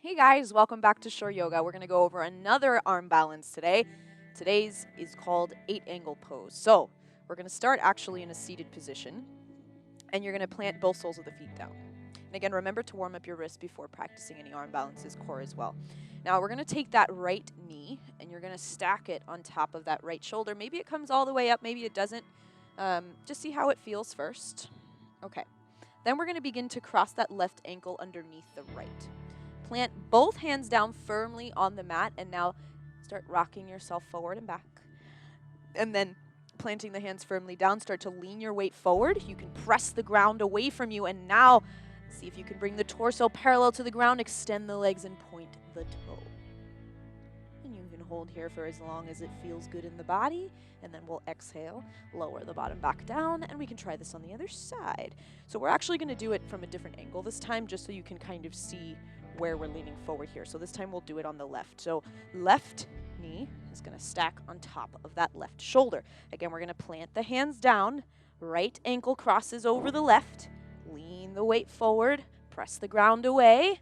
Hey guys, welcome back to Shor Yoga. We're going to go over another arm balance today. Today's is called 8-angle pose. So we're going to start actually in a seated position, and you're going to plant both soles of the feet down. And again, remember to warm up your wrists before practicing any arm balances, core as well. Now we're going to take that right knee, and you're going to stack it on top of that right shoulder. Maybe it comes all the way up, maybe it doesn't. Just see how it feels first. Okay. Then we're going to begin to cross that left ankle underneath the right. Plant both hands down firmly on the mat, and now start rocking yourself forward and back. And then planting the hands firmly down, start to lean your weight forward. You can press the ground away from you, and now see if you can bring the torso parallel to the ground, extend the legs, and point the toe. And you can hold here for as long as it feels good in the body, and then we'll exhale, lower the bottom back down, and we can try this on the other side. So we're actually going to do it from a different angle this time, just so you can kind of see where we're leaning forward here. So this time we'll do it on the left. So left knee is going to stack on top of that left shoulder. Again, we're going to plant the hands down, right ankle crosses over the left, lean the weight forward, press the ground away,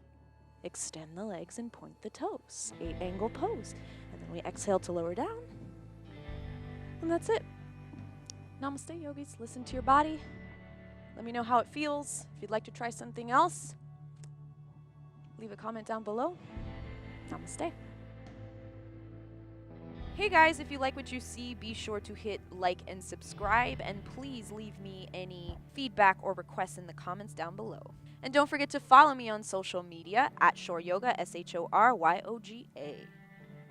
extend the legs and point the toes. 8-angle pose. And then we exhale to lower down. And that's it. Namaste, yogis. Listen to your body. Let me know how it feels. If you'd like to try something else, leave a comment down below. Namaste. Hey guys, if you like what you see, be sure to hit like and subscribe, and please leave me any feedback or requests in the comments down below. And don't forget to follow me on social media at Shor Yoga, SHORYOGA.